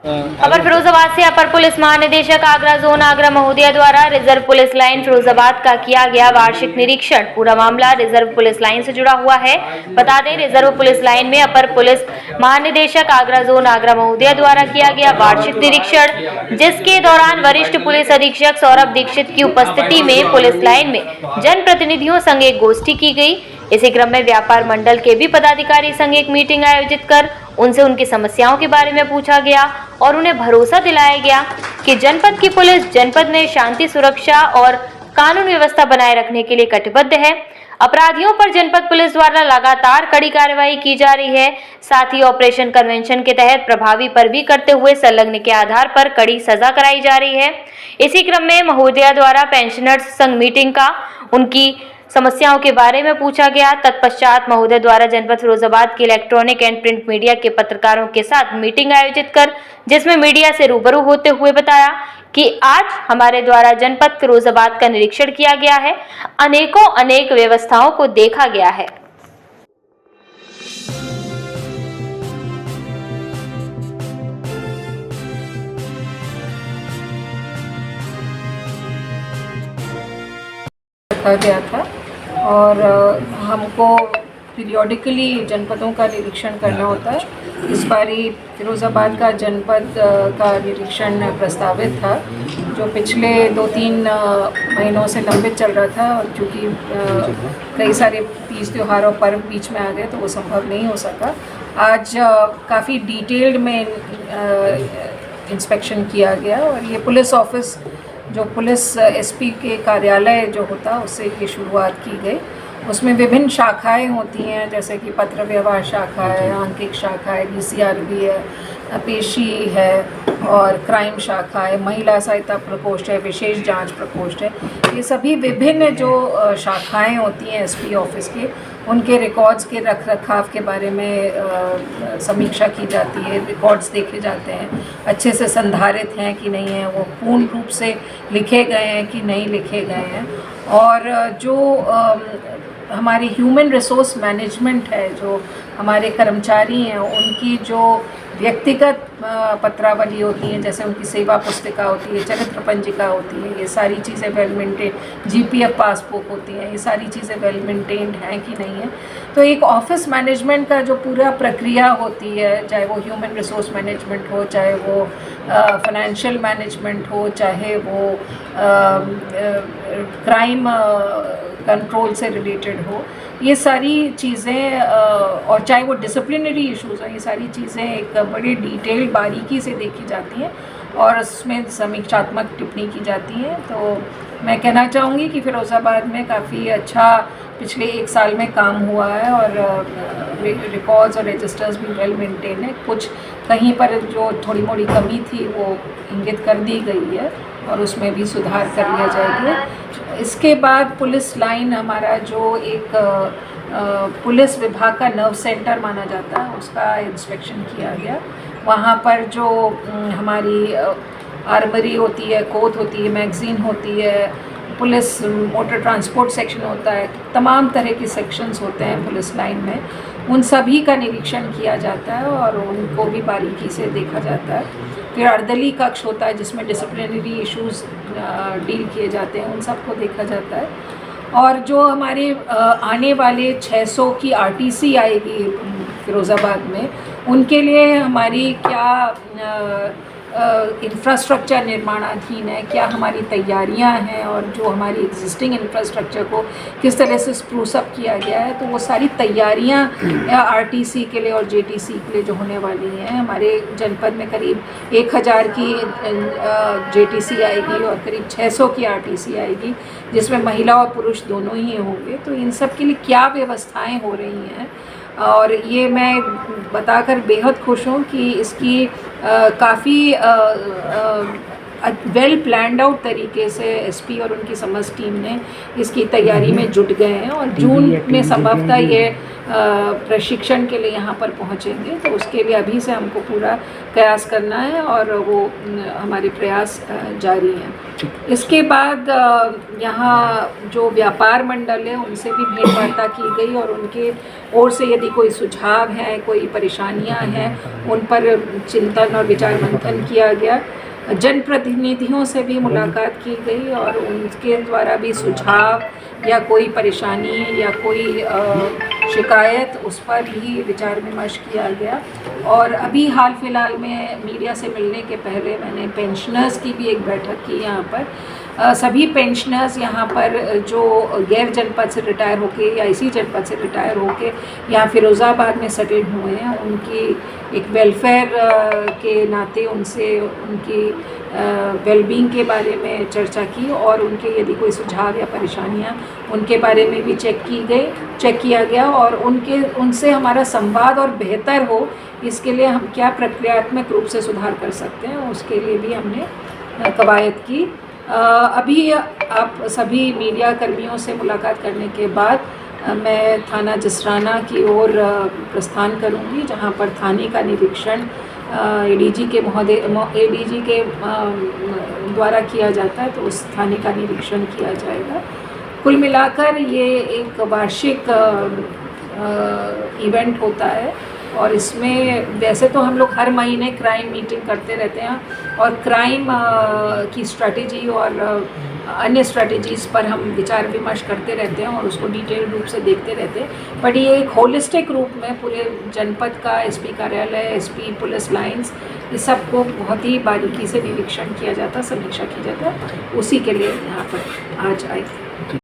खबर फिरोजाबाद से। अपर पुलिस महानिदेशक आगरा जोन आगरा महोदया द्वारा रिजर्व पुलिस लाइन फिरोजाबाद का किया गया वार्षिक निरीक्षण। पूरा मामला रिजर्व पुलिस लाइन से जुड़ा हुआ है। बता दें, रिजर्व पुलिस लाइन में अपर पुलिस महानिदेशक आगरा जोन आगरा महोदया द्वारा किया गया वार्षिक निरीक्षण, जिसके दौरान वरिष्ठ पुलिस अधीक्षक सौरभ दीक्षित की उपस्थिति में पुलिस लाइन में जनप्रतिनिधियों संग एक गोष्ठी की गई। इसी क्रम में व्यापार मंडल के भी पदाधिकारी संग एक मीटिंग आयोजित कर उनसे उनकी समस्याओं के बारे में पूछा गया और उन्हें भरोसा दिलाया गया कि जनपद की पुलिस जनपद में शांति, सुरक्षा और कानून व्यवस्था बनाए रखने के लिए कटिबद्ध है। अपराधियों पर जनपद पुलिस द्वारा लगातार कड़ी कार्रवाई की जा रही है। साथ ही ऑपरेशन कन्वेंशन के तहत प्रभावी पैरवी करते हुए संलग्न के आधार पर कड़ी सजा कराई जा रही है। इसी क्रम में महोदया द्वारा पेंशनर्स संघ मीटिंग का उनकी समस्याओं के बारे में पूछा गया। तत्पश्चात महोदय द्वारा जनपद फिरोजाबाद के इलेक्ट्रॉनिक एंड प्रिंट मीडिया के पत्रकारों के साथ मीटिंग आयोजित कर जिसमें मीडिया से रूबरू होते हुए बताया कि आज हमारे द्वारा जनपद फिरोजाबाद का निरीक्षण किया गया है, अनेक व्यवस्थाओं को देखा गया है। रखा गया था और हमको पीरियोडिकली जनपदों का निरीक्षण करना होता है। इस बारी फिरोज़ाबाद का जनपद का निरीक्षण प्रस्तावित था, जो पिछले 2-3 महीनों से लंबित चल रहा था और चूँकि कई सारे तीज त्यौहार और पर्व बीच में आ गए तो वो संभव नहीं हो सका। आज काफ़ी डिटेल्ड में इंस्पेक्शन किया गया और ये पुलिस ऑफिस जो पुलिस एसपी के कार्यालय जो होता है उससे ये शुरुआत की गई। उसमें विभिन्न शाखाएं होती हैं, जैसे कि पत्र व्यवहार शाखा है, आंकिक शाखा है, DCRB है, पेशी है और क्राइम शाखा है, महिला सहायता प्रकोष्ठ है, विशेष जांच प्रकोष्ठ है। ये सभी विभिन्न जो शाखाएं होती हैं एसपी ऑफिस के, उनके रिकॉर्ड्स के रख रखाव के बारे में समीक्षा की जाती है। रिकॉर्ड्स देखे जाते हैं, अच्छे से संधारित हैं कि नहीं है, वो पूर्ण रूप से लिखे गए हैं कि नहीं लिखे गए हैं। और जो हमारी ह्यूमन रिसोर्स मैनेजमेंट है, जो हमारे कर्मचारी हैं, उनकी जो व्यक्तिगत पत्रावली होती हैं, जैसे उनकी सेवा पुस्तिका होती है, चरित्र पंजिका होती है, ये सारी चीज़ें वेल मेंटेन, GPF पासबुक होती हैं, ये सारी चीज़ें वेल मेंटेन्ड हैं कि नहीं है। तो एक ऑफिस मैनेजमेंट का जो पूरा प्रक्रिया होती है, चाहे वो ह्यूमन रिसोर्स मैनेजमेंट हो, चाहे वो फाइनेंशियल मैनेजमेंट हो, चाहे वो क्राइम कंट्रोल से रिलेटेड हो, ये सारी चीज़ें और चाहे वो डिसिप्लिनरी इश्यूज़ हो, ये सारी चीज़ें एक बड़ी डिटेल बारीकी से देखी जाती हैं और उसमें समीक्षात्मक टिप्पणी की जाती है। तो मैं कहना चाहूँगी कि फिरोज़ाबाद में काफ़ी अच्छा पिछले 1 साल में काम हुआ है और रिकॉर्ड्स और रजिस्टर्स भी वेल मेंटेन है। कुछ कहीं पर जो थोड़ी मोड़ी कमी थी वो इंगित कर दी गई है और उसमें भी सुधार कर लिया जाएगा। इसके बाद पुलिस लाइन हमारा जो एक पुलिस विभाग का नर्व सेंटर माना जाता है, उसका इंस्पेक्शन किया गया। वहाँ पर जो हमारी आर्मरी होती है, कोत होती है, मैगज़ीन होती है, पुलिस मोटर ट्रांसपोर्ट सेक्शन होता है, तमाम तरह के सेक्शंस होते हैं पुलिस लाइन में, उन सभी का निरीक्षण किया जाता है और उनको भी बारीकी से देखा जाता है। फिर अर्दली कक्ष होता है जिसमें डिसिप्लिनरी इश्यूज़ डील किए जाते हैं, उन सबको देखा जाता है। और जो हमारे आने वाले 600 की RTC आएगी फिरोज़ाबाद में, उनके लिए हमारी क्या इंफ्रास्ट्रक्चर निर्माणाधीन है, क्या हमारी तैयारियां हैं और जो हमारी एग्जिस्टिंग इंफ्रास्ट्रक्चर को किस तरह से स्प्रूस अप किया गया है, तो वो सारी तैयारियां RTC के लिए और JTC के लिए जो होने वाली हैं। हमारे जनपद में करीब 1000 की JTC आएगी और करीब 600 की RTC आएगी, जिसमें महिला और पुरुष दोनों ही होंगे। तो इन सब के लिए क्या व्यवस्थाएं हो रही हैं और ये मैं बताकर बेहद खुश हूँ कि इसकी काफ़ी वेल प्लान्ड आउट तरीके से एसपी और उनकी समझ टीम ने इसकी तैयारी में जुट गए हैं और जून में संभवतः ये प्रशिक्षण के लिए यहाँ पर पहुँचेंगे। तो उसके लिए अभी से हमको पूरा प्रयास करना है और वो हमारे प्रयास जारी हैं। इसके बाद यहाँ जो व्यापार मंडल है उनसे भी भेंट वार्ता की गई और उनके ओर से यदि कोई सुझाव हैं, कोई परेशानियाँ हैं, उन पर चिंतन और विचार मंथन किया गया। जनप्रतिनिधियों से भी मुलाकात की गई और उनके द्वारा भी सुझाव या कोई परेशानी या कोई शिकायत उस पर भी विचार विमर्श किया गया। और अभी हाल फिलहाल में मीडिया से मिलने के पहले मैंने पेंशनर्स की भी एक बैठक की यहाँ पर। सभी पेंशनर्स यहाँ पर जो गैर जनपद से रिटायर होके या इसी जनपद से रिटायर होके यहाँ फिरोज़ाबाद में सेटल हुए हैं, उनकी एक वेलफेयर के नाते उनसे उनकी वेलबींग के बारे में चर्चा की और उनके यदि कोई सुझाव या परेशानियाँ उनके बारे में भी चेक किया गया और उनसे हमारा संवाद और बेहतर हो इसके लिए हम क्या प्रक्रियात्मक रूप से सुधार कर सकते हैं, उसके लिए भी हमने कवायद की। अभी आप सभी मीडिया कर्मियों से मुलाकात करने के बाद मैं थाना जसराना की ओर प्रस्थान करूंगी, जहां पर थाने का निरीक्षण एडीजी के द्वारा किया जाता है, तो उस थाने का निरीक्षण किया जाएगा। कुल मिलाकर ये एक वार्षिक इवेंट होता है और इसमें वैसे तो हम लोग हर महीने क्राइम मीटिंग करते रहते हैं और क्राइम की स्ट्रैटेजी और अन्य स्ट्रैटेजीज़ पर हम विचार विमर्श करते रहते हैं और उसको डिटेल रूप से देखते रहते हैं। बट ये एक होलिस्टिक रूप में पूरे जनपद का एसपी कार्यालय, एसपी पुलिस लाइंस, इस सब को बहुत ही बारीकी से निरीक्षण किया जाता, समीक्षा की जाता, उसी के लिए यहाँ पर आज आए थे।